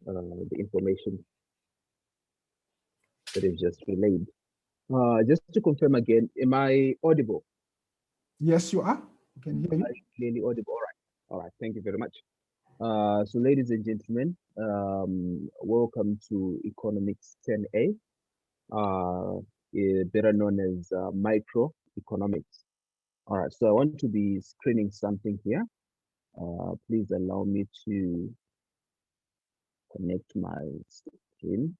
the information that is just relayed. Just to confirm again, am I audible? Yes, you are. I can hear you. Clearly audible. All right. Thank you very much. So, ladies and gentlemen, welcome to Economics 10A, better known as Microeconomics. All right. So, I want to be screening something here. Please allow me to connect my screen.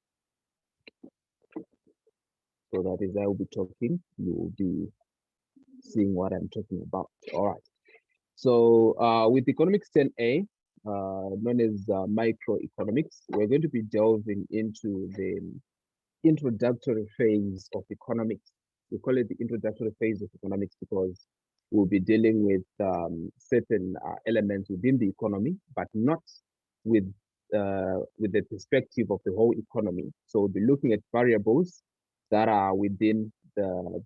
So that is, I will be talking, you will be seeing what I'm talking about. All right. So with Economics 10A, known as Microeconomics, we're going to be delving into the introductory phase of economics. We call it the introductory phase of economics because we'll be dealing with certain elements within the economy, but not with the perspective of the whole economy. So we'll be looking at variables that are within the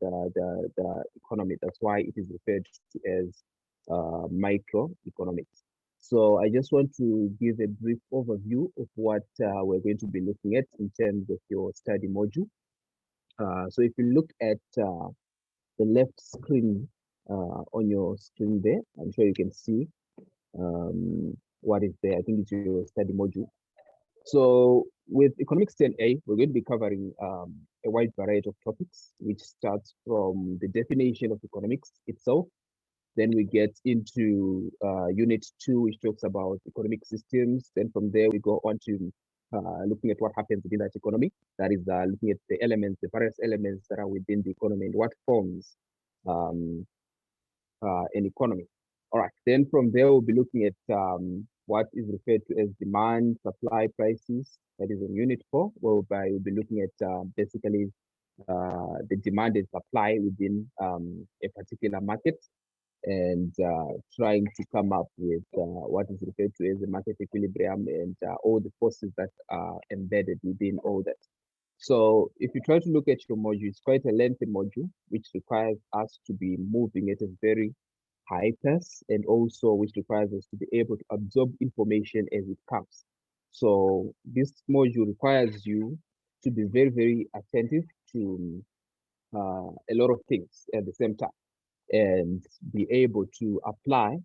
economy. That's why it is referred to as microeconomics. So I just want to give a brief overview of what we're going to be looking at in terms of your study module. So if you look at the left screen on your screen there, I'm sure you can see what is there. I think it's your study module. So with Economics 10A, we're going to be covering a wide variety of topics, which starts from the definition of economics itself. Then we get into Unit 2, which talks about economic systems. Then from there, we go on to looking at what happens within that economy. That is looking at the elements, the various elements that are within the economy and what forms an economy. All right. Then from there, we'll be looking at what is referred to as demand, supply, prices. That is in Unit 4, whereby we'll be looking at basically the demand and supply within a particular market and trying to come up with what is referred to as the market equilibrium and all the forces that are embedded within all that. So if you try to look at your module, it's quite a lengthy module, which requires us to be moving at a very high pace and also which requires us to be able to absorb information as it comes. So this module requires you to be very, very attentive to a lot of things at the same time and be able to apply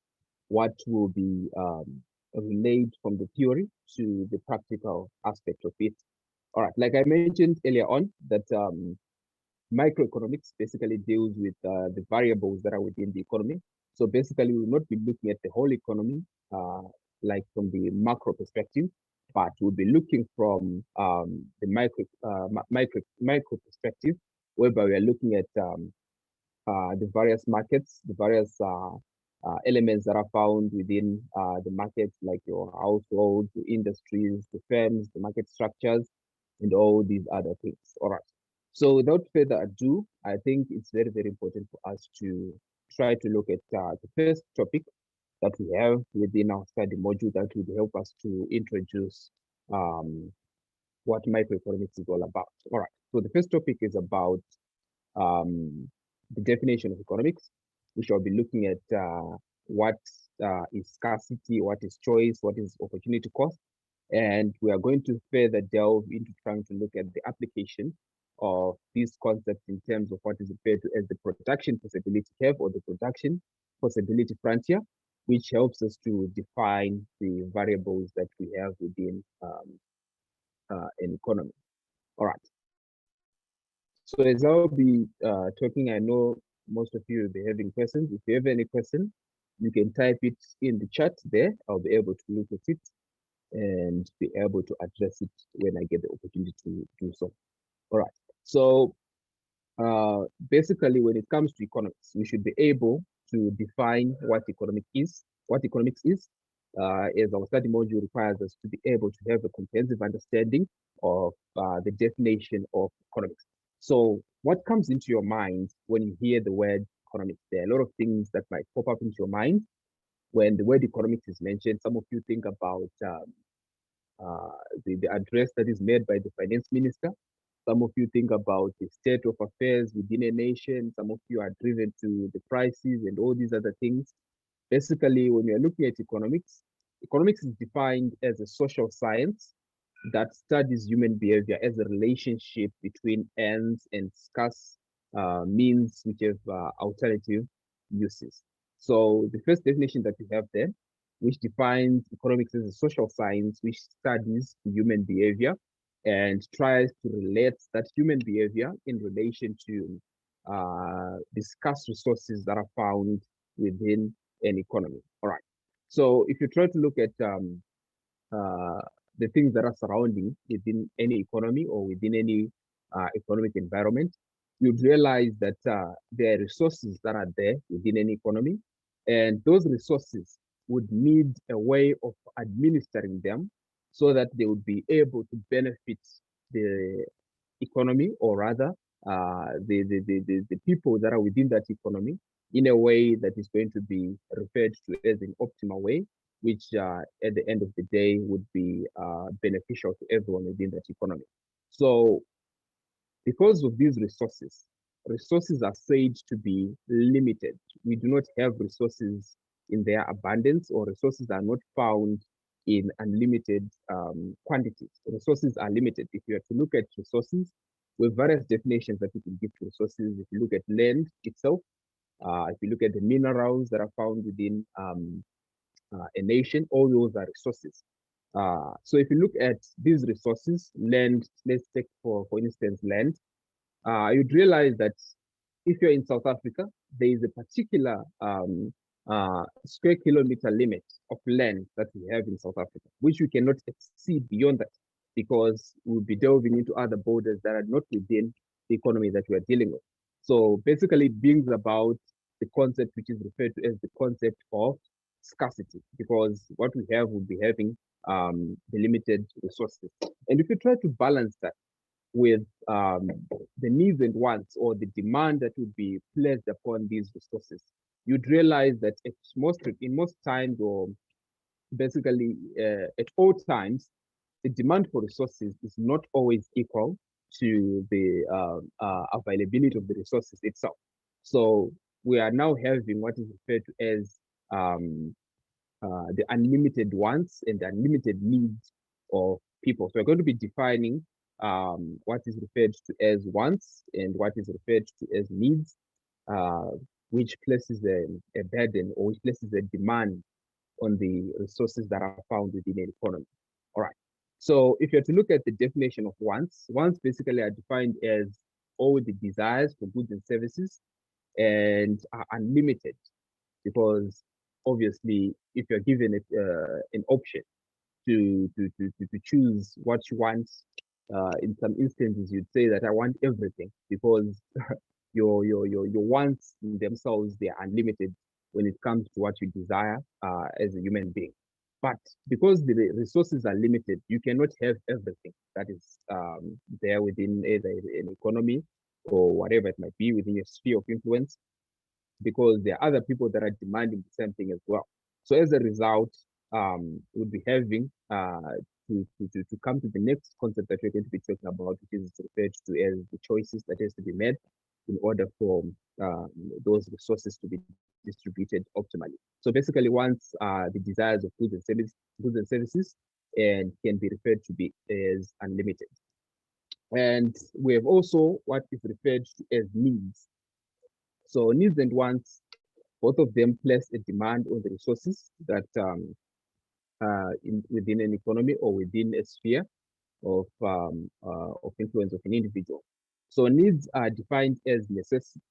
what will be relayed from the theory to the practical aspect of it. All right, like I mentioned earlier on, that microeconomics basically deals with the variables that are within the economy. So basically, we will not be looking at the whole economy, like from the macro perspective, but we'll be looking from the micro perspective, whereby we are looking at the various markets, the various elements that are found within the markets, like your households, the industries, the firms, the market structures, and all these other things. All right. So without further ado, I think it's very, very important for us to try to look at the first topic that we have within our study module that will help us to introduce what microeconomics is all about. All right. So the first topic is about the definition of economics. We shall be looking at what is scarcity, what is choice, what is opportunity cost. And we are going to further delve into trying to look at the application of these concepts in terms of what is referred to as the production possibility curve or the production possibility frontier, which helps us to define the variables that we have within an economy. All right. So as I'll be talking, I know most of you will be having questions. If you have any question, you can type it in the chat there. I'll be able to look at it and be able to address it when I get the opportunity to do so. All right. So basically, when it comes to economics, we should be able to define what economics is. As our study module requires us to be able to have a comprehensive understanding of the definition of economics. So what comes into your mind when you hear the word economics? There are a lot of things that might pop up into your mind when the word economics is mentioned. Some of you think about the address that is made by the finance minister. Some of you think about the state of affairs within a nation. Some of you are driven to the prices and all these other things. Basically, when you're looking at economics, economics is defined as a social science that studies human behavior as a relationship between ends and scarce means which have alternative uses. So the first definition that we have there, which defines economics as a social science which studies human behavior and tries to relate that human behavior in relation to the scarce resources that are found within an economy. All right. So if you try to look at uh, the things that are surrounding within any economy or within any economic environment, you'd realize that there are resources that are there within any economy, and those resources would need a way of administering them so that they would be able to benefit the economy, or rather the people that are within that economy, in a way that is going to be referred to as an optimal way, which at the end of the day would be beneficial to everyone within that economy. So because of these resources, resources are said to be limited. We do not have resources in their abundance, or resources are not found in unlimited quantities. Resources are limited. If you have to look at resources, with various definitions that you can give to resources, if you look at land itself, if you look at the minerals that are found within a nation, all those are resources. So if you look at these resources, land, let's take for instance, land, you'd realize that if you're in South Africa, there is a particular square kilometer limit of land that we have in South Africa, which we cannot exceed beyond that, because we'll be delving into other borders that are not within the economy that we are dealing with. So basically, it brings about the concept which is referred to as the concept of scarcity, because what we have will be having the limited resources. And if you try to balance that with the needs and wants, or the demand that would be placed upon these resources, you'd realize that in most times, or basically at all times, the demand for resources is not always equal to the availability of the resources itself. So we are now having what is referred to as the unlimited wants and the unlimited needs of people. So we're going to be defining what is referred to as wants and what is referred to as needs, uh, which places a burden, or which places a demand on the resources that are found within an economy. All right. So if you're to look at the definition of wants, wants basically are defined as all the desires for goods and services, and are unlimited, because obviously if you're given an option to choose what you want, in some instances you'd say that I want everything, because your wants in themselves, they are unlimited when it comes to what you desire as a human being. But because the resources are limited, you cannot have everything that is there within either an economy or whatever it might be within your sphere of influence, because there are other people that are demanding the same thing as well. So as a result, we'll be having to come to the next concept that we're going to be talking about, which is referred to as the choices that has to be made in order for those resources to be distributed optimally. So basically, once the desires of goods and services, and can be referred to be as unlimited. And we have also what is referred to as needs. So needs and wants, both of them place a demand on the resources that within an economy or within a sphere of influence of an individual. So needs are defined as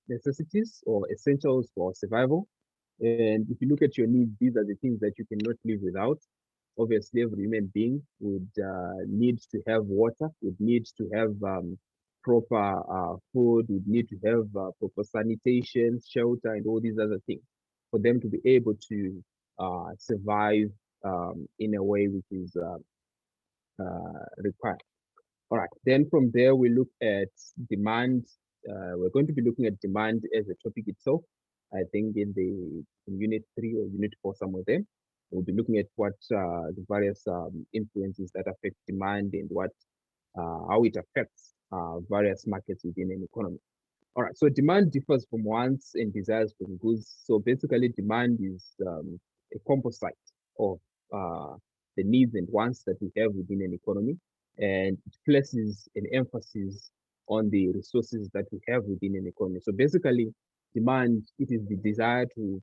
necessities or essentials for survival. And if you look at your needs, these are the things that you cannot live without. Obviously, every human being would need to have water, would need to have proper food, would need to have proper sanitation, shelter, and all these other things for them to be able to survive in a way which is required. All right. Then from there, we look at demand. We're going to be looking at demand as a topic itself. I think in unit 3 or unit 4, somewhere there, we'll be looking at what the various influences that affect demand, and what how it affects various markets within an economy. All right. So demand differs from wants and desires from goods. So basically, demand is a composite of the needs and wants that we have within an economy. and it places an emphasis on the resources that we have within an economy. So basically, demand, it is the desire to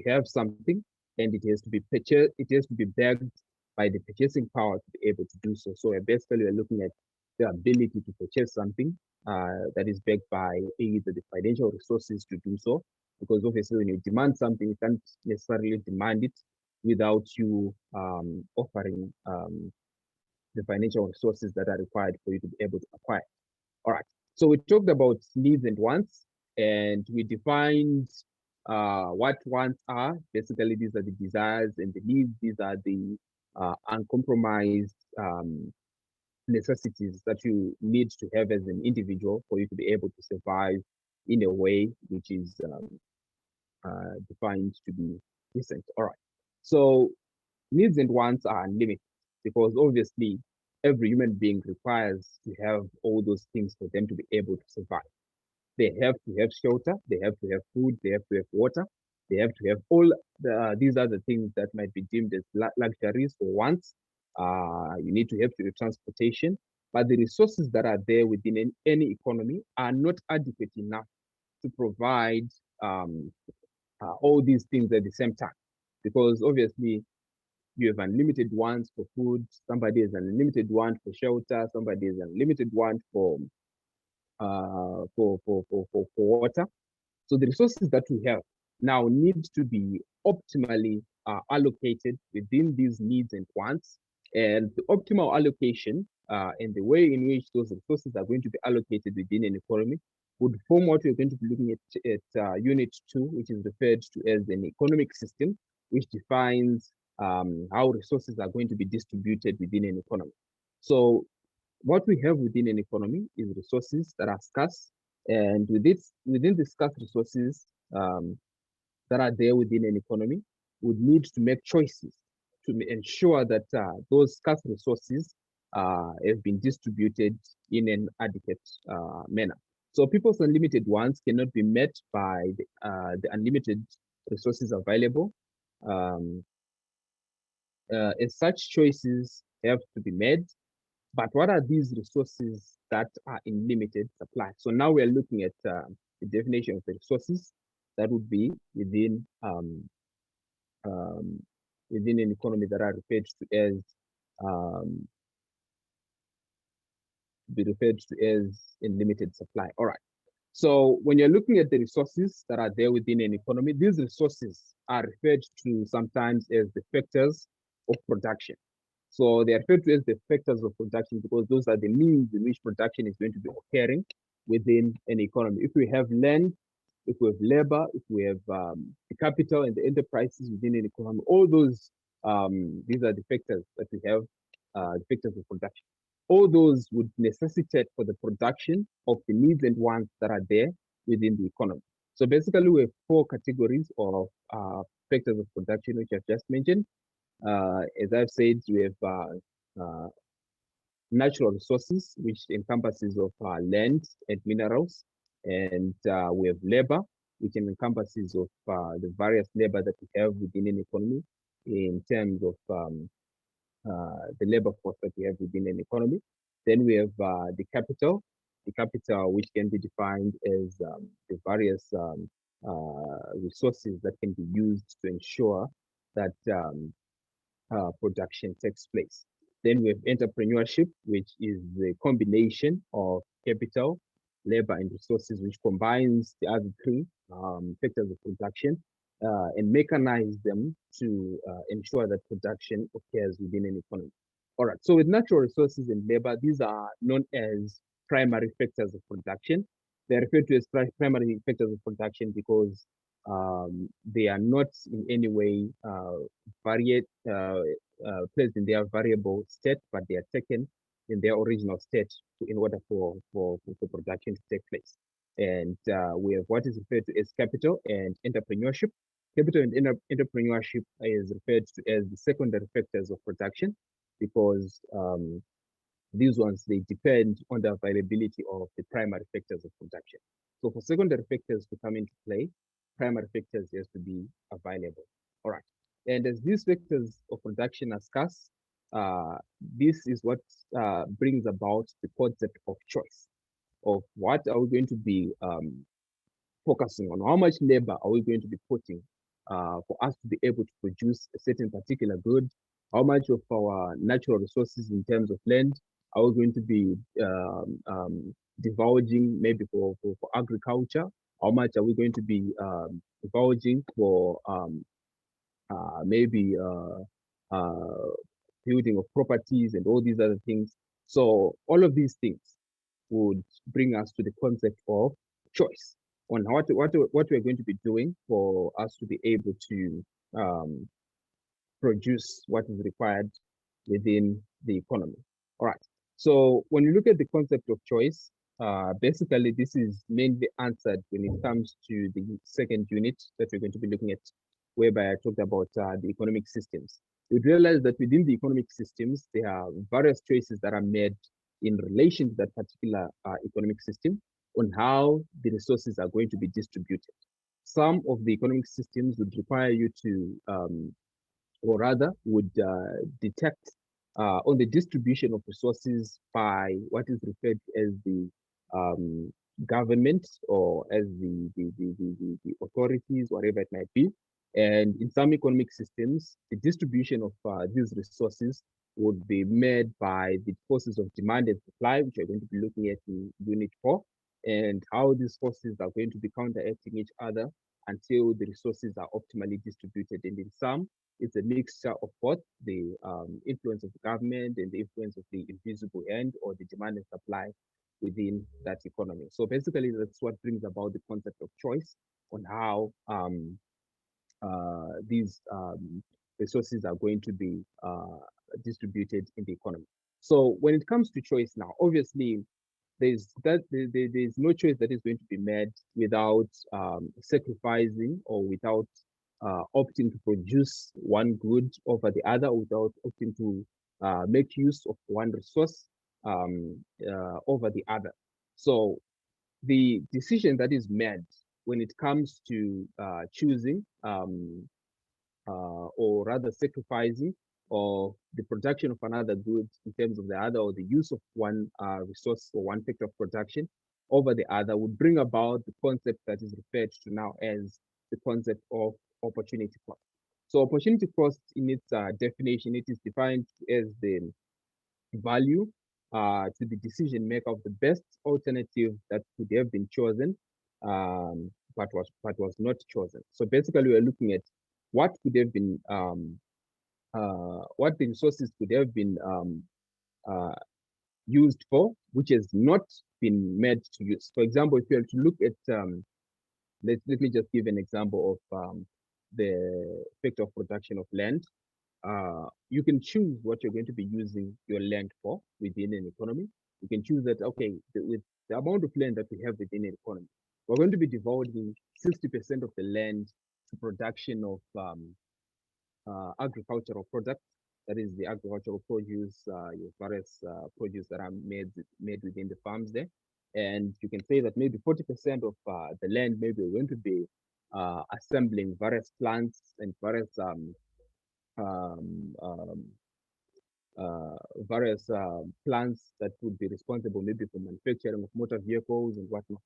have something, and it has to be purchased, it has to be backed by the purchasing power to be able to do so. So basically, we're looking at the ability to purchase something that is backed by either the financial resources to do so, because obviously when you demand something, you can't necessarily demand it without you offering the financial resources that are required for you to be able to acquire. All right. So we talked about needs and wants, and we defined what wants are. Basically, these are the desires, and the needs, these are the uncompromised necessities that you need to have as an individual for you to be able to survive in a way which is defined to be decent. All right. So needs and wants are unlimited because obviously every human being requires to have all those things for them to be able to survive. They have to have shelter, they have to have food, they have to have water, they have to have all these other things that might be deemed as luxuries for wants. You need to have your transportation, but the resources that are there within any economy are not adequate enough to provide all these things at the same time. Because obviously, you have unlimited ones for food, somebody has unlimited one for shelter, somebody has unlimited one for water. So the resources that we have now need to be optimally allocated within these needs and wants. And the optimal allocation and the way in which those resources are going to be allocated within an economy would form what we're going to be looking at Unit 2, which is referred to as an economic system, which defines how resources are going to be distributed within an economy. So what we have within an economy is resources that are scarce, and within the scarce resources that are there within an economy, would need to make choices to ensure that those scarce resources have been distributed in an adequate manner. So people's unlimited wants cannot be met by the unlimited resources available. As such, choices have to be made. But what are these resources that are in limited supply? So now we're looking at the definition of the resources that would be within within an economy that are referred to as in limited supply. All right. So when you're looking at the resources that are there within an economy, these resources are referred to sometimes as the factors of production. So they are referred to as the factors of production because those are the means in which production is going to be occurring within an economy. If we have land, if we have labor, if we have the capital and the enterprises within an economy, all those, these are the factors that we have, the factors of production. All those would necessitate for the production of the needs and wants that are there within the economy. So basically, we have four categories of factors of production, which I've just mentioned. As I've said, we have natural resources, which encompasses of land and minerals, and we have labor, which encompasses of the various labor that we have within an economy in terms of the labor force that we have within an economy. Then we have the capital which can be defined as the various resources that can be used to ensure that production takes place. Then we have entrepreneurship, which is the combination of capital, labor, and resources, which combines the other three factors of production and mechanize them to ensure that production occurs within an economy. All right, so with natural resources and labor, these are known as primary factors of production. They're referred to as primary factors of production because they are not in any way placed in their variable state, but they are taken in their original state in order for production to take place. And we have what is referred to as capital and entrepreneurship. Capital and entrepreneurship is referred to as the secondary factors of production because these ones, they depend on the availability of the primary factors of production. So for secondary factors to come into play, primary factors has to be available. All right. And as these factors of production are scarce, this is what brings about the concept of choice, of what are we going to be focusing on, how much labor are we going to be putting for us to be able to produce a certain particular good, how much of our natural resources in terms of land are we going to be divulging maybe for agriculture, how much are we going to be divulging for maybe building of properties and all these other things. So all of these things would bring us to the concept of choice on what we're going to be doing for us to be able to produce what is required within the economy. All right. So when you look at the concept of choice, basically this is mainly answered when it comes to the second unit that we're going to be looking at, whereby I talked about the economic systems. You'd realize that within the economic systems, there are various choices that are made in relation to that particular economic system on how the resources are going to be distributed. Some of the economic systems would require you to or rather would detect on the distribution of resources by what is referred to as the government or as the authorities, whatever it might be. And in some economic systems, the distribution of these resources would be made by the forces of demand and supply, which we're going to be looking at in Unit 4, and how these forces are going to be counteracting each other until the resources are optimally distributed. And in some, it's a mixture of both the influence of the government and the influence of the invisible hand or the demand and supply within that economy. So basically, that's what brings about the concept of choice on how these resources are going to be distributed in the economy. So when it comes to choice now, obviously, there's no choice that is going to be made without sacrificing or without opting to produce one good over the other, without opting to make use of one resource over the other. So the decision that is made when it comes to choosing or rather sacrificing or the production of another good in terms of the other, or the use of one resource or one factor of production over the other, would bring about the concept that is referred to now as the concept of opportunity cost. So opportunity cost, in its definition, it is defined as the value to the decision maker of the best alternative that could have been chosen, but was not chosen. So basically, we're looking at what could have been what the resources could have been used for, which has not been made to use. For example, if you have to look at, let me just give an example of the effect of production of land. You can choose what you're going to be using your land for within an economy. You can choose that, okay, with the amount of land that we have within an economy, we're going to be devoting 60% of the land to production of agricultural products. That is the agricultural produce, your various produce that are made within the farms there. And you can say that maybe 40% of the land, maybe we're going to be assembling various plants and various various plants that would be responsible maybe for manufacturing of motor vehicles and whatnot.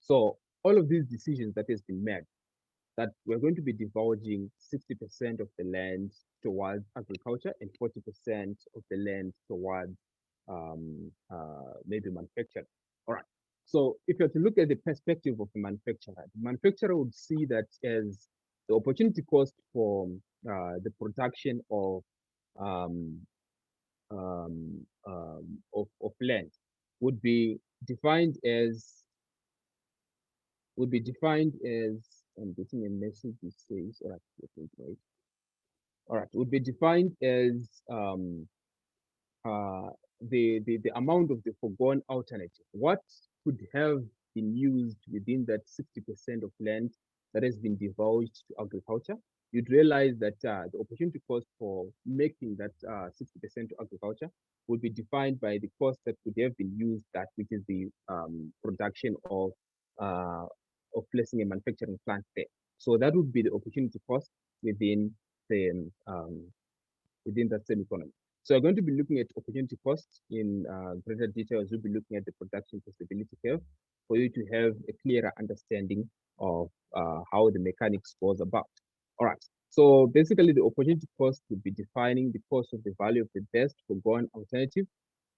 So all of these decisions that has been made, that we're going to be divulging 60% of the land towards agriculture and 40% of the land towards maybe manufacturing. All right. So if you have to look at the perspective of the manufacturer would see that as the opportunity cost for the production of land would be defined as I'm getting a message that says, all right, would be defined as the amount of the foregone alternative. What could have been used within that 60% of land that has been divulged to agriculture? You'd realize that the opportunity cost for making that 60% to agriculture would be defined by the cost that could have been used, that which is the production of placing a manufacturing plant there. So that would be the opportunity cost within the within that same economy. So we're going to be looking at opportunity cost in greater detail as we'll be looking at the production possibility curve for you to have a clearer understanding of how the mechanics goes about. All right. So basically, the opportunity cost will be defining the cost of the value of the best foregone alternative.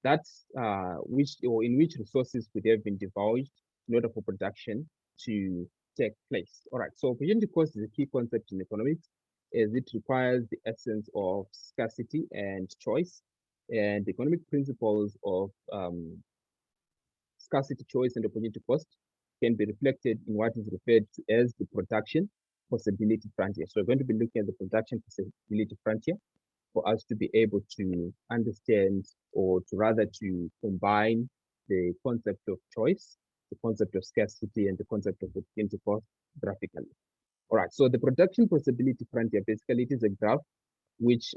That's in which resources could have been divulged in order for production to take place. All right. So opportunity cost is a key concept in economics, as it requires the essence of scarcity and choice, and the economic principles of scarcity, choice, and opportunity cost can be reflected in what is referred to as the production possibility frontier. So we're going to be looking at the production possibility frontier for us to be able to understand, or to rather to combine the concept of choice, the concept of scarcity, and the concept of opportunity cost graphically. All right, so the production possibility frontier, basically it is a graph which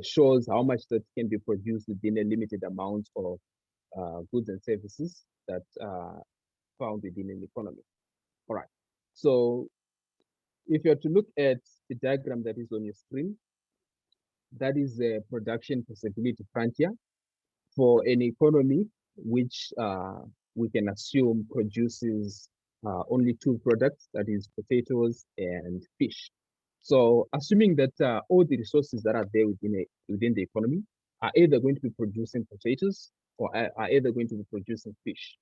shows how much that can be produced within a limited amount of goods and services that are found within an economy. All right, so if you are to look at the diagram that is on your screen, that is a production possibility frontier for an economy which we can assume produces only two products, that is potatoes and fish. So assuming that all the resources that are there within the economy are either going to be producing potatoes or are either going to be producing fish.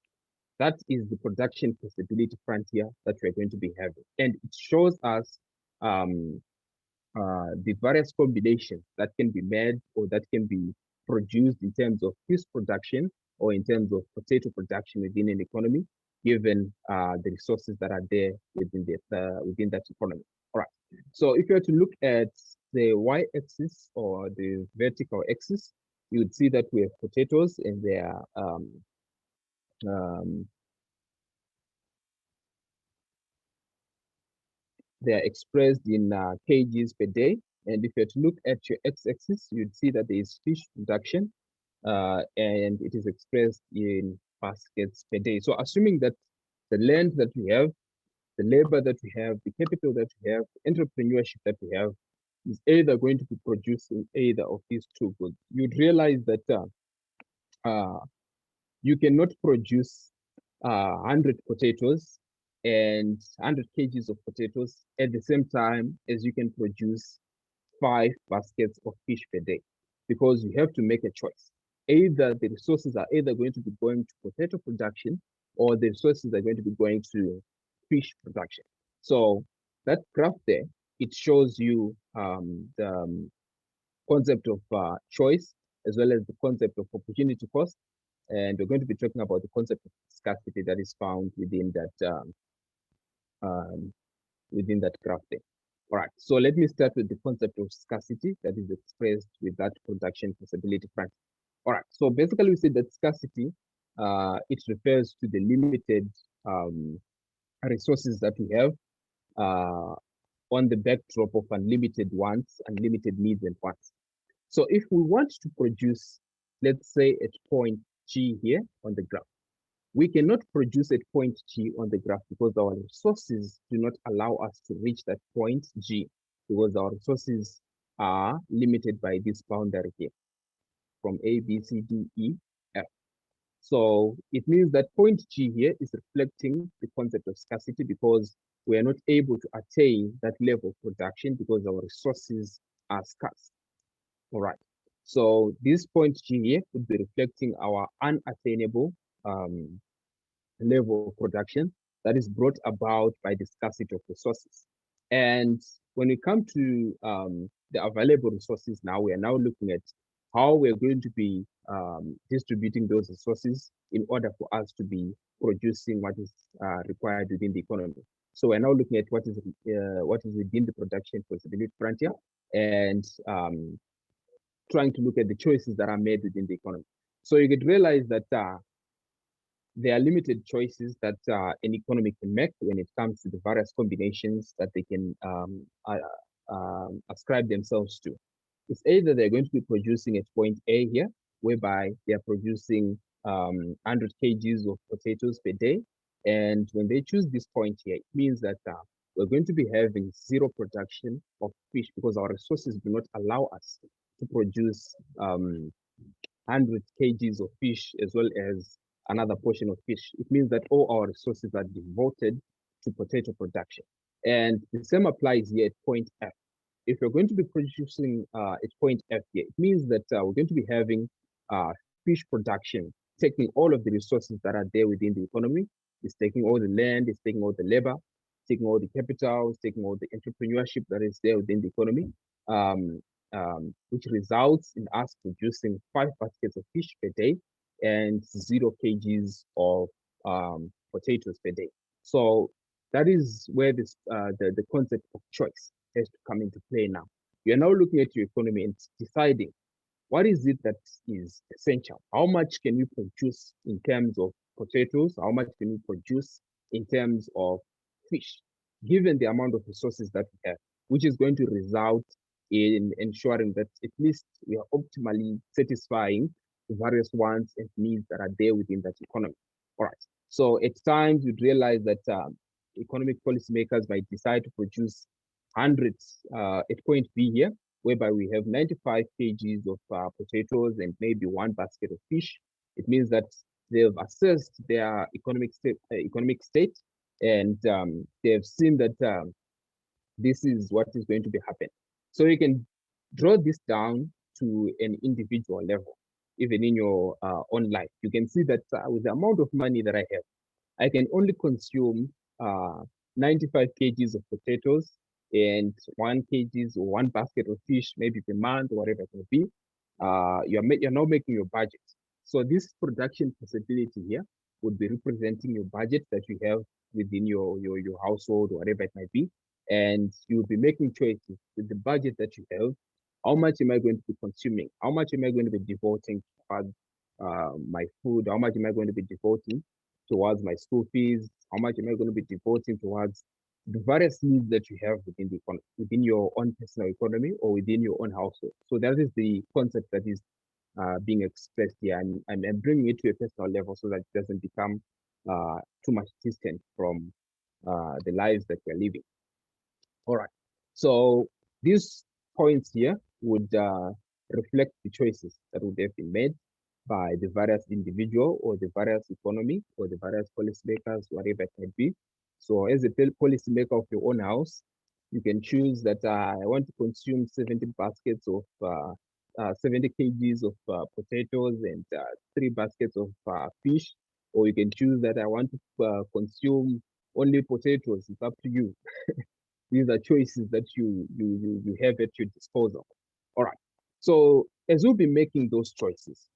That is the production possibility frontier that we're going to be having. And it shows us the various combinations that can be made or that can be produced in terms of fish production or in terms of potato production within an economy, given the resources that are there within that economy. All right. So if you were to look at the y-axis or the vertical axis, you would see that we have potatoes and their they are expressed in kgs per day. And if you were to look at your x-axis, you'd see that there is fish production, and it is expressed in baskets per day. So assuming that the land that we have, the labor that we have, the capital that we have, the entrepreneurship that we have is either going to be producing either of these two goods, you'd realize that you cannot produce 100 potatoes and 100 kgs of potatoes at the same time as you can produce 5 baskets of fish per day, because you have to make a choice. Either the resources are either going to be going to potato production or the resources are going to be going to fish production. So that graph there, it shows you the concept of choice as well as the concept of opportunity cost. And we're going to be talking about the concept of scarcity that is found within that graph there. All right, so let me start with the concept of scarcity that is expressed with that production possibility front. All right, so basically we say that scarcity, it refers to the limited resources that we have on the backdrop of unlimited wants, unlimited needs and wants. So if we want to produce, let's say at point G here on the graph, we cannot produce at point G on the graph because our resources do not allow us to reach that point G, because our resources are limited by this boundary here from A, B, C, D, E, F. So it means that point G here is reflecting the concept of scarcity, because we are not able to attain that level of production because our resources are scarce. All right. So this point G here would be reflecting our unattainable level of production that is brought about by the scarcity of resources. And when we come to the available resources now, we are now looking at how we're going to be distributing those resources in order for us to be producing what is required within the economy. So we're now looking at what is within the production possibility frontier, and trying to look at the choices that are made within the economy. So you could realize that there are limited choices that an economy can make when it comes to the various combinations that they can ascribe themselves to. It's either they're going to be producing at point A here, whereby they are producing 100 kgs of potatoes per day. And when they choose this point here, it means that we're going to be having zero production of fish because our resources do not allow us to produce 100 kgs of fish as well as another portion of fish. It means that all our resources are devoted to potato production. And the same applies here at point F. If you're going to be producing at point F here, it means that we're going to be having fish production, taking all of the resources that are there within the economy. It's taking all the land, it's taking all the labor, taking all the capital, it's taking all the entrepreneurship that is there within the economy, which results in us producing 5 baskets of fish per day and 0 kgs of potatoes per day. So that is where this the concept of choice has to come into play now. You're now looking at your economy and deciding what is it that is essential? How much can you produce in terms of potatoes? How much can you produce in terms of fish, given the amount of resources that we have, which is going to result in ensuring that at least we are optimally satisfying the various wants and needs that are there within that economy. All right. So at times you'd realize that economic policymakers might decide to produce hundreds at point B here, whereby we have 95 kgs of potatoes and maybe 1 basket of fish. It means that they've assessed their economic state, and they've seen that this is what is going to be happening. So you can draw this down to an individual level, even in your own life. You can see that with the amount of money that I have, I can only consume 95 kgs of potatoes and 1 kgs or 1 basket of fish, maybe per month or whatever it may be. You're now making your budget. So this production possibility here would be representing your budget that you have within your household or whatever it might be. And you'll be making choices with the budget that you have. How much am I going to be consuming? How much am I going to be devoting towards my food? How much am I going to be devoting towards my school fees? How much am I going to be devoting towards the various needs that you have within the economy, within your own personal economy or within your own household? So that is the concept that is being expressed here, and I'm bringing it to a personal level so that it doesn't become too much distant from the lives that we're living. All right. So these points here would reflect the choices that would have been made by the various individual or the various economy or the various policymakers, whatever it might be. So as a policymaker of your own house, you can choose that I want to consume 70 baskets of 70 kgs of potatoes and 3 baskets of fish, or you can choose that I want to consume only potatoes. It's up to you. These are choices that you have at your disposal. All right. So as we'll be making those choices,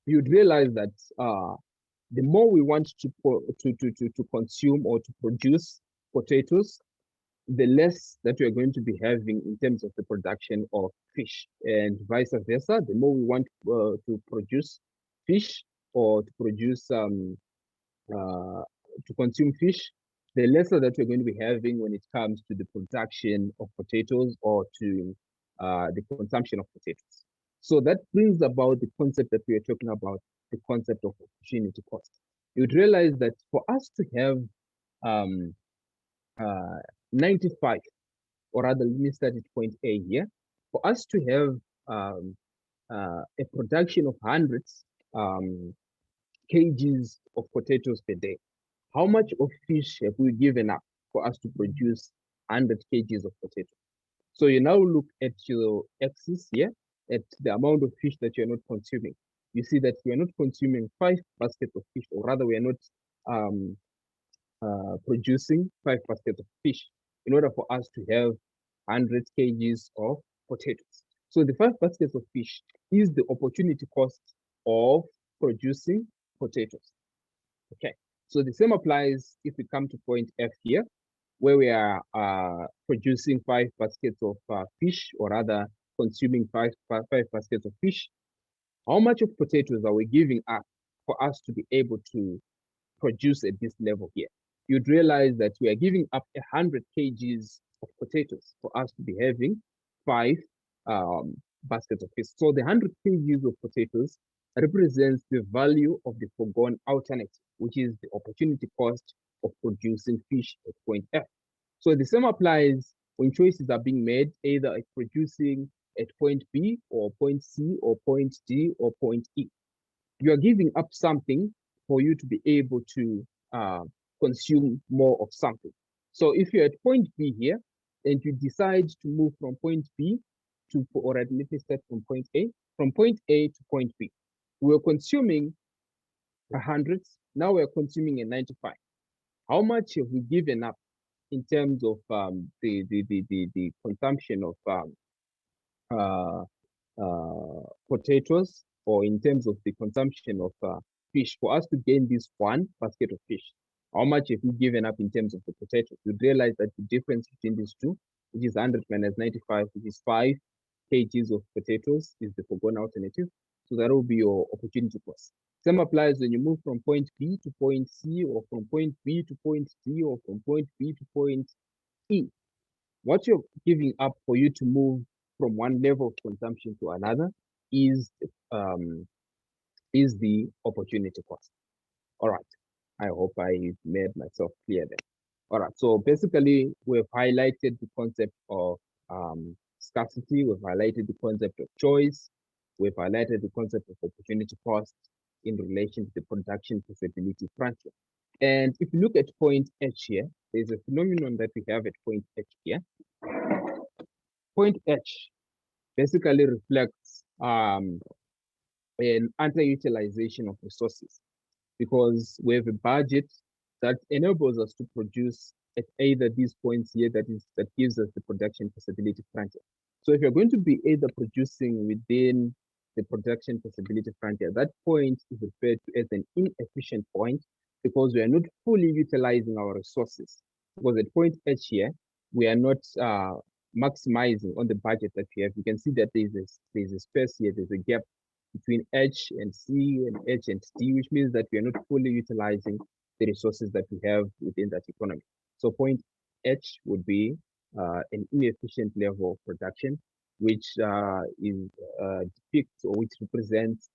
you'd realize that the more we want to consume or to produce potatoes, the less that we're going to be having in terms of the production of fish, and vice versa. The more we want to produce fish or to produce to consume fish, the lesser that we're going to be having when it comes to the production of potatoes or to the consumption of potatoes. So that brings about the concept that we are talking about, the concept of opportunity cost. You'd realize that for us to have 95, or rather, let me start at point A here. For us to have a production of hundreds kgs of potatoes per day, how much of fish have we given up for us to produce 100 kgs of potatoes? So you now look at your axis here, at the amount of fish that you're not consuming. You see that we are not consuming 5 baskets of fish, or rather we are not producing 5 baskets of fish in order for us to have 100 kgs of potatoes. So the 5 baskets of fish is the opportunity cost of producing potatoes. Okay, so the same applies if we come to point F here, where we are producing 5 baskets of fish, or rather consuming 5 baskets of fish. How much of potatoes are we giving up for us to be able to produce at this level here? You'd realize that we are giving up 100 kgs of potatoes for us to be having 5 baskets of fish. So the 100 kgs of potatoes represents the value of the foregone alternative, which is the opportunity cost of producing fish at point F. So the same applies when choices are being made, either producing at point B or point C or point D or point E. You are giving up something for you to be able to consume more of something. So if you're at point B here and you decide to move from point B to, or let me start from point A to point B. We're consuming 100, now we're consuming a 95. How much have we given up in terms of the consumption of potatoes, or in terms of the consumption of fish, for us to gain this one basket of fish? How much have we given up in terms of the potatoes? You realize that the difference between these two, which is 100 minus 95, which is 5 kgs of potatoes, is the foregone alternative. So that will be your opportunity cost. Same applies when you move from point B to point C, or from point B to point D, or from point B to point E. What you're giving up for you to move from one level of consumption to another is the opportunity cost. All right. I hope I made myself clear there. All right. So basically, we've highlighted the concept of scarcity. We've highlighted the concept of choice. We've highlighted the concept of opportunity cost in relation to the production feasibility frontier. And if you look at point H here, there's a phenomenon that we have at point H here. Point H basically reflects an underutilization of resources, because we have a budget that enables us to produce at either these points here, that gives us the production feasibility frontier. So if you're going to be either producing within the production feasibility frontier, that point is referred to as an inefficient point, because we are not fully utilizing our resources. Because at point H here, we are not maximizing on the budget that we have. You can see that there's a space here, there's a gap between H and C and H and D, which means that we are not fully utilizing the resources that we have within that economy. So point H would be an inefficient level of production, which depicts, or which represents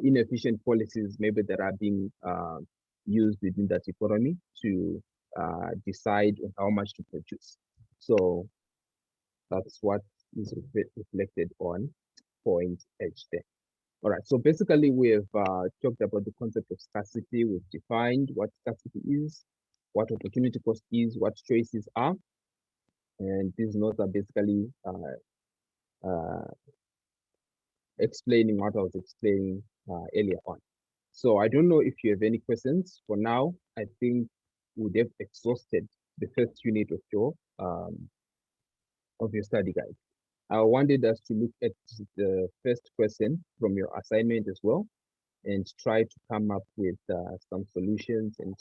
inefficient policies maybe that are being used within that economy to decide on how much to produce. So that's what is reflected on point H there. All right, so basically we have talked about the concept of scarcity. We've defined what scarcity is, what opportunity cost is, what choices are. And these notes are basically explaining what I was explaining earlier on. So I don't know if you have any questions. For now, I think we have exhausted the first unit of your study guide. I wanted us to look at the first question from your assignment as well, and try to come up with some solutions, and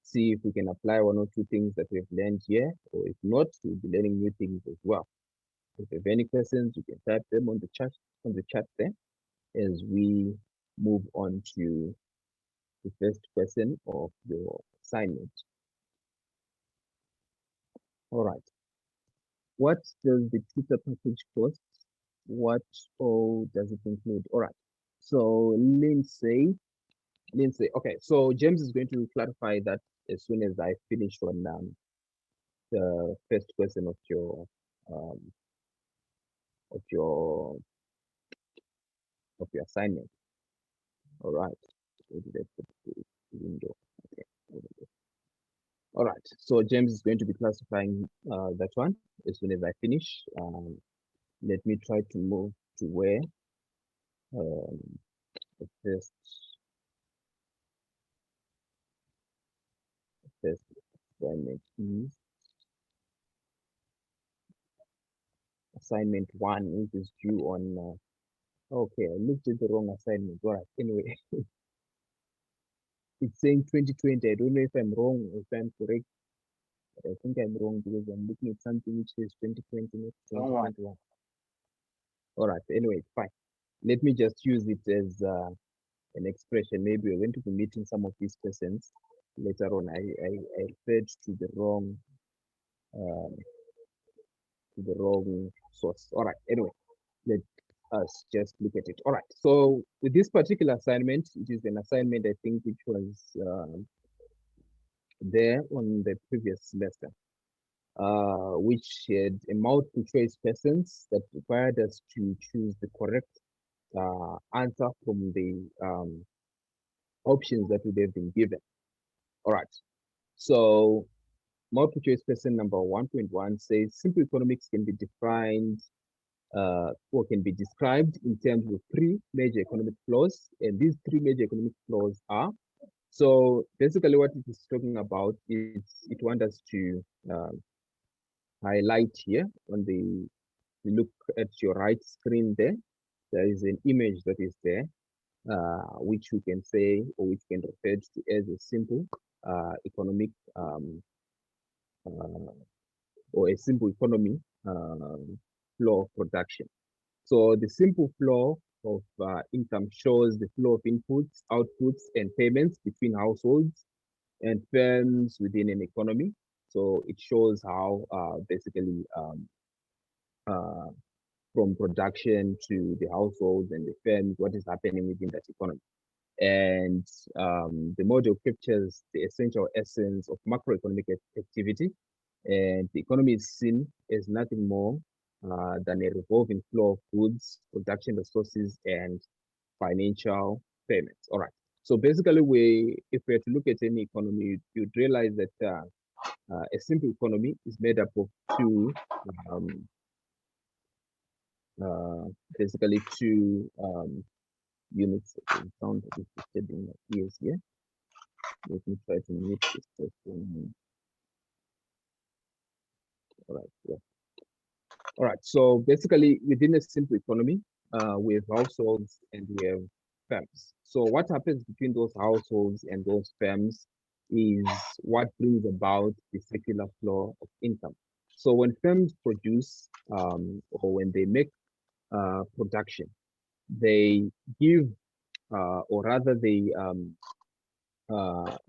see if we can apply one or two things that we've learned here, or if not, we'll be learning new things as well. If you have any questions, you can type them on the chat there, as we move on to the first question of your assignment. All right. What does the tutor package cost? What all does it include? All right. So Lindsay, okay. So James is going to clarify that as soon as I finish on the first question of your assignment. All right. Window. Okay. All right. So James is going to be classifying that one as soon as I finish. Let me try to move to where the first assignment is. Assignment 1, which is due on. Okay, I looked at the wrong assignment. All right. Anyway, it's saying 2020. I don't know if I'm wrong or if I'm correct. But I think I'm wrong, because I'm looking at something which says 2020, not 2021. All right. Anyway, fine. Let me just use it as an expression. Maybe we're going to be meeting some of these questions later on. I referred to the wrong source. All right. Anyway, let us just look at it. All right. So with this particular assignment, it is an assignment, I think, which was there on the previous semester. which had a multiple choice questions that required us to choose the correct answer from the options that would have been given. All right. So multiple choice question number 1.1 says simple economics can be defined or can be described in terms of three major economic flows. And these three major economic flows are, so basically what it is talking about is it wants us to highlight here on the, look at your right screen there. There is an image that is there, which we can say, or which can refer to as a simple economic or a simple economy flow of production. So the simple flow of income shows the flow of inputs, outputs, and payments between households and firms within an economy. So it shows how basically from production to the households and the firms, what is happening within that economy. And the model captures the essential essence of macroeconomic activity. And the economy is seen as nothing more than a revolving flow of goods, production resources, and financial payments. All right. So basically, if we are to look at any economy, you'd realize that a simple economy is made up of um, basically two units. Okay, sound that is disturbing my ears here. Let me try to mute this person. All right. Yeah. All right. So basically, within a simple economy, we have households and we have firms. So what happens between those households and those firms is what brings about the circular flow of income. So when firms produce or when they make production, they give or rather they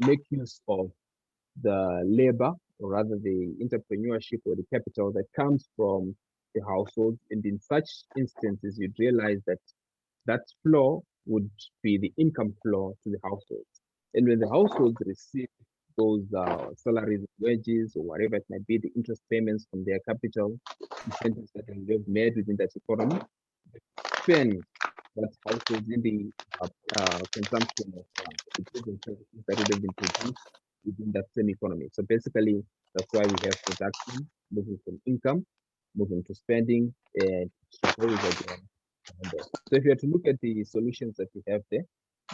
make use of the labor or rather the entrepreneurship or the capital that comes from the household. And in such instances, you'd realize that that flow would be the income flow to the households. And when the households receive those salaries, wages, or whatever it might be, the interest payments from their capital, incentives that they have made within that economy, spend that households in the consumption of the goods and services that would have been produced within that same economy. So basically, that's why we have production moving from income, moving to spending, and suppose again. So if you have to look at the solutions that we have there,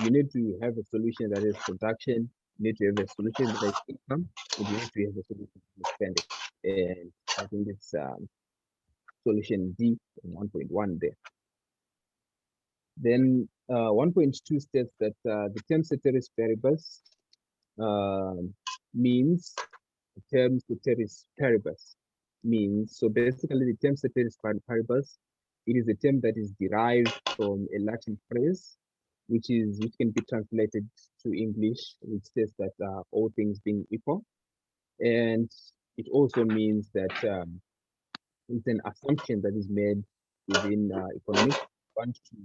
you need to have a solution that is production, you need to have a solution that is income, and you need to have a solution that is spending. And I think it's solution D 1.1 there. Then 1.2 states that the term ceteris paribus means the term ceteris paribus means, so basically the term ceteris paribus, it is a term that is derived from a Latin phrase, which can be translated to English, which says that all things being equal. And it also means that it's an assumption that is made within economics. Want to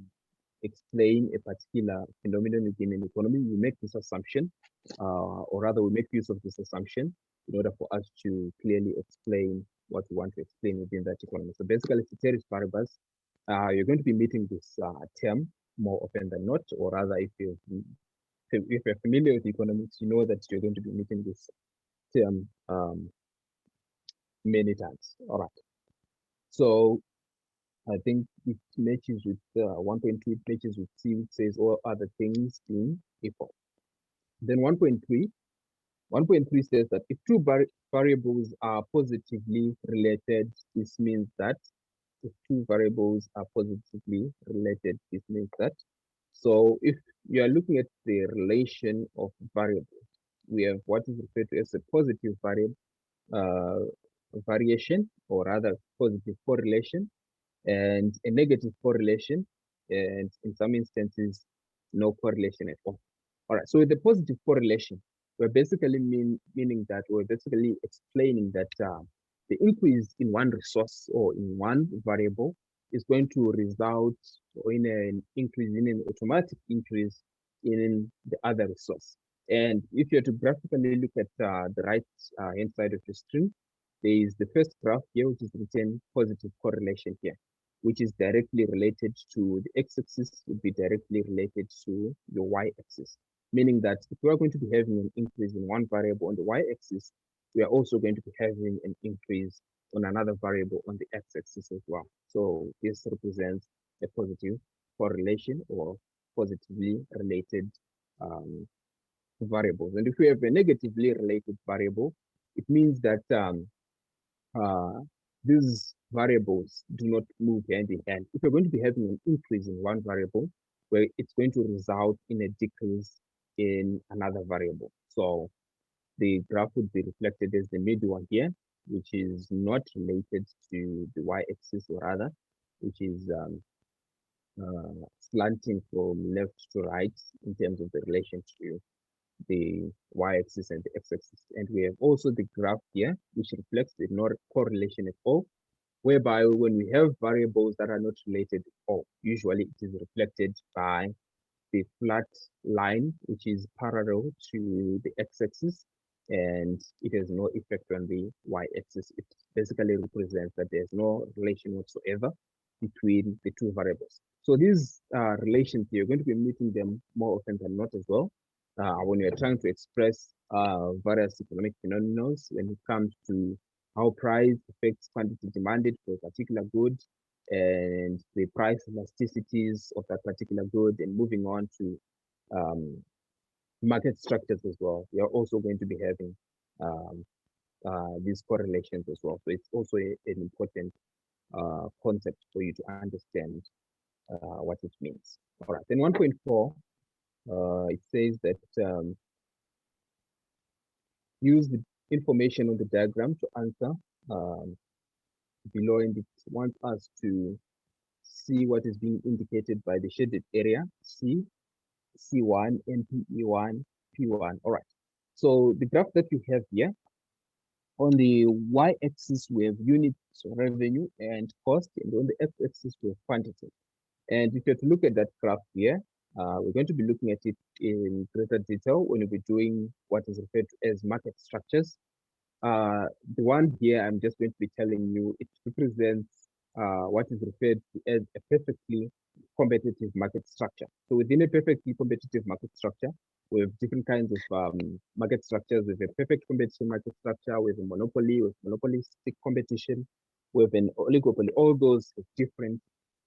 explain a particular phenomenon within an economy, we make this assumption, or rather we make use of this assumption in order for us to clearly explain what we want to explain within that economy. So basically, ceteris paribus, you're going to be meeting this term more often than not, or rather if you're familiar with economics, you know that you're going to be meeting this term many times. All right. So I think it matches with 1.2, it matches with C, which says all other things being equal. Then 1.3 says that if two variables are positively related, this means that if two variables are positively related, this means that. So if you are looking at the relation of variables, we have what is referred to as a positive variation, or rather positive correlation, and a negative correlation, and in some instances, no correlation at all. All right, so with the positive correlation, we're basically meaning that we're basically explaining that the increase in one resource or in one variable is going to result in an increase, in an automatic increase in the other resource. And if you're to graphically look at the right hand side of your screen, there is the first graph here, which is written positive correlation here, which is directly related to the x-axis, would be directly related to your y-axis, meaning that if we are going to be having an increase in one variable on the y-axis, we are also going to be having an increase on another variable on the x-axis as well. So this represents a positive correlation or positively related variables. And if we have a negatively related variable, it means that these variables do not move hand in hand. If you're going to be having an increase in one variable, where it's going to result in a decrease in another variable. So the graph would be reflected as the middle one here, which is not related to the y-axis, or rather, which is slanting from left to right in terms of the relation to the y-axis and the x-axis. And we have also the graph here, which reflects the no correlation at all, whereby when we have variables that are not related at all, usually it is reflected by the flat line, which is parallel to the x-axis, and it has no effect on the y-axis. It basically represents that there's no relation whatsoever between the two variables. So these relations, you're going to be meeting them more often than not as well. When you're trying to express various economic phenomena when it comes to how price affects quantity demanded for a particular good, and the price elasticities of that particular good, and moving on to market structures as well. We are also going to be having these correlations as well. So it's also an important concept for you to understand what it means. All right, then 1.4, it says that use the information on the diagram to answer below, and it wants us to see what is being indicated by the shaded area, C, C1, NPE1, P1. All right. So the graph that you have here, on the y-axis, we have units revenue and cost, and on the x-axis, we have quantity. And if you have to look at that graph here, we're going to be looking at it in greater detail when we'll be doing what is referred to as market structures. The one here, I'm just going to be telling you, it represents what is referred to as a perfectly competitive market structure. So within a perfectly competitive market structure, we have different kinds of market structures. We have a perfect competitive market structure, we have a monopoly, with monopolistic competition, we have an oligopoly. All those have different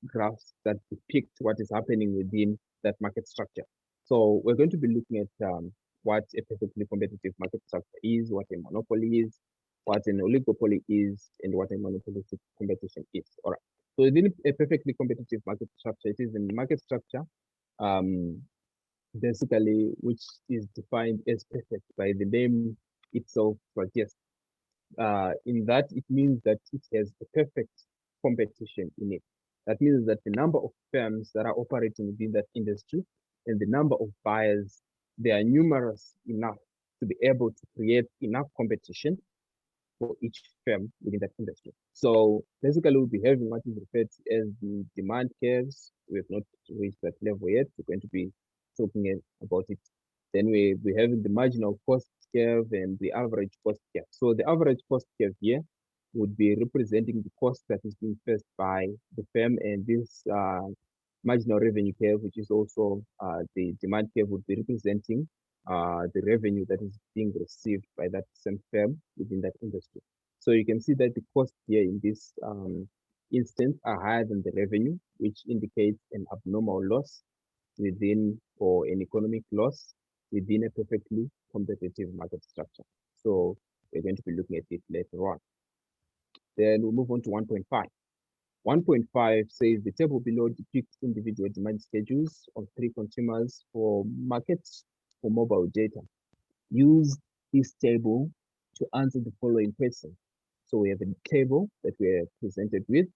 graphs that depict what is happening within that market structure. So we're going to be looking at what a perfectly competitive market structure is, what a monopoly is, what an oligopoly is, and what a monopolistic competition is. All right. So within a perfectly competitive market structure, it is a market structure basically which is defined as perfect by the name itself suggests. In that, it means that it has a perfect competition in it. That means that the number of firms that are operating within that industry and the number of buyers, they are numerous enough to be able to create enough competition for each firm within that industry. So basically, we'll be having what is referred to as the demand curves. We have not reached that level yet. We're going to be talking about it. Then we have the marginal cost curve and the average cost curve. So the average cost curve here would be representing the cost that is being faced by the firm, and this marginal revenue curve, which is also the demand curve, would be representing the revenue that is being received by that same firm within that industry. So you can see that the costs here in this instance are higher than the revenue, which indicates an abnormal loss within, or an economic loss within a perfectly competitive market structure. So we're going to be looking at it later on. Then we'll move on to 1.5. 1.5 says the table below depicts individual demand schedules of 3 consumers for markets for mobile data. Use this table to answer the following question. So we have a table that we're presented with.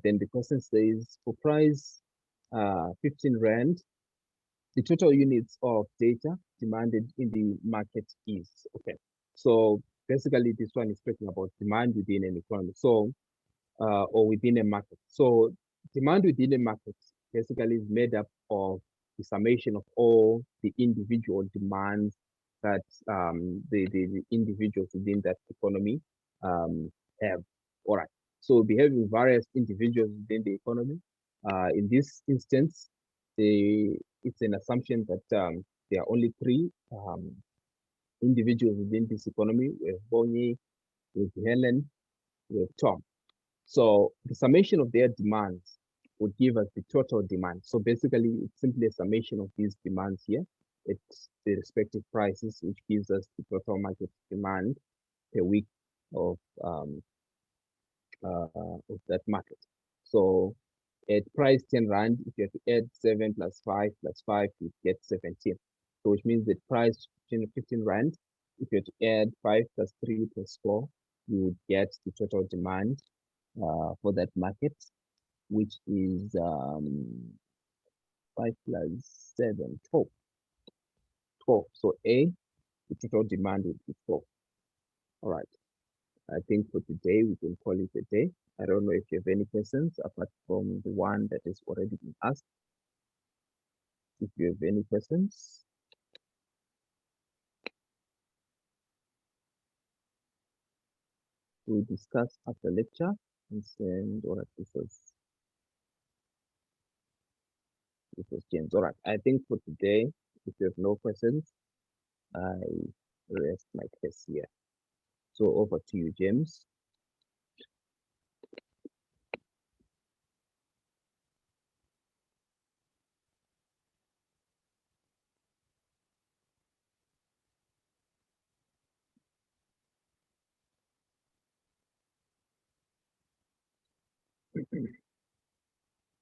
Then the question says, for price 15 Rand, the total units of data demanded in the market is, okay. So basically this one is talking about demand within an economy. So, or within a market. So demand within a market basically is made up of the summation of all the individual demands that the individuals within that economy have. All right. So behaving various individuals within the economy. In this instance, it's an assumption that there are only three individuals within this economy. We have Bonnie, we have Helen, we have Tom. So the summation of their demands would give us the total demand. So basically, it's simply a summation of these demands here. It's the respective prices, which gives us the total market demand per week of that market. So at price 10 Rand, if you have to add 7 plus 5 plus 5, you get 17. So which means that price 15 Rand, if you have to add 5 plus 3 plus 4, you would get the total demand for that market, which is 5 plus 7, 12. 12. So A, the total demand would be 12. All right. I think for today, we can call it a day. I don't know if you have any questions apart from the one that has already been asked. If you have any questions. We'll discuss after lecture and send, all right, this was James. All right, I think for today, if you have no questions, I rest my case here. So over to you, James.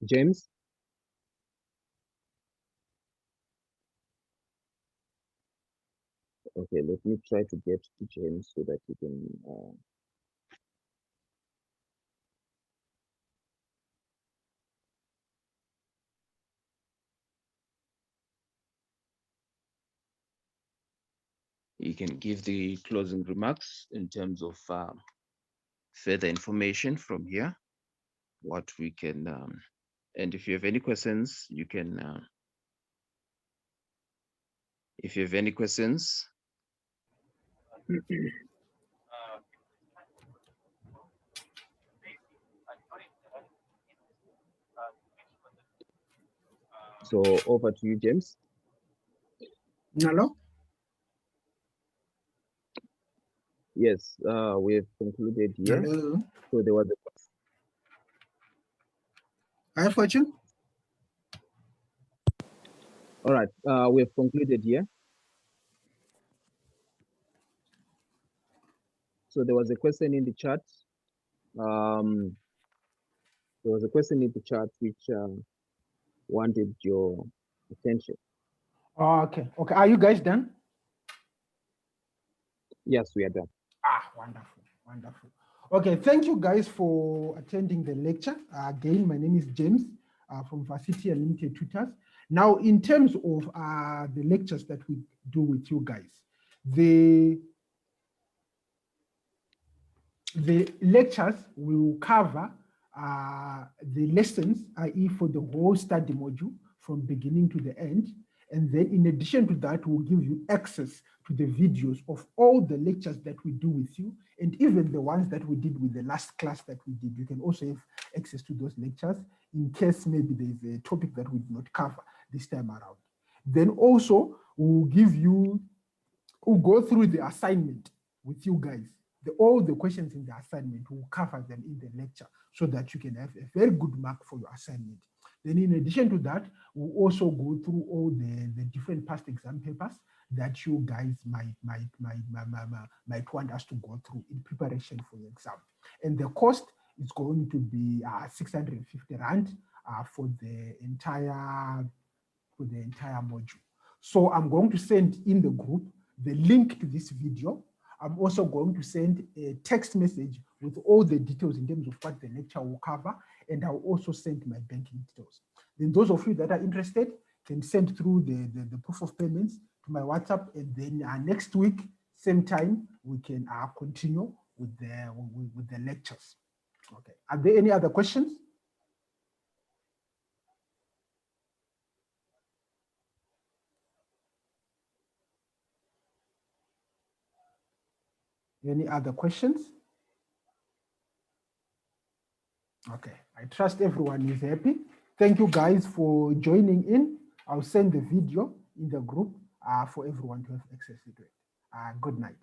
James? Okay, let me try to get to James so that you can you can give the closing remarks in terms of further information from here, what we can, and if you have any questions, you can, if you have any questions. So over to you, James. Hello? Yes, we have concluded here. Hello? So there was a I have a question. all right, we have concluded here. So there was a question in the chat. There was a question in the chat which wanted your attention. Okay. Okay. Are you guys done? Yes, we are done. Ah, wonderful. Wonderful. Okay. Thank you guys for attending the lecture. Again, my name is James from Varsity Unlimited Tutors. Now, in terms of the lectures that we do with you guys, the lectures will cover the lessons, i.e. for the whole study module from beginning to the end. And then in addition to that, we'll give you access to the videos of all the lectures that we do with you, and even the ones that we did with the last class that we did. You can also have access to those lectures in case maybe there's a topic that we did not cover this time around. Then also, we'll go through the assignment with you guys. All the questions in the assignment, we'll cover them in the lecture so that you can have a very good mark for your assignment. Then in addition to that, we'll also go through all the different past exam papers that you guys might want us to go through in preparation for the exam. And the cost is going to be 650 Rand for the entire module. So I'm going to send in the group the link to this video. I'm also going to send a text message with all the details in terms of what the lecture will cover, and I'll also send my banking details. Then those of you that are interested can send through the proof of payments to my WhatsApp, and then next week, same time, we can continue with the lectures. Okay. Are there any other questions? Any other questions? Okay, I trust everyone is happy. Thank you guys for joining in. I'll send the video in the group for everyone to have access to it. Good night.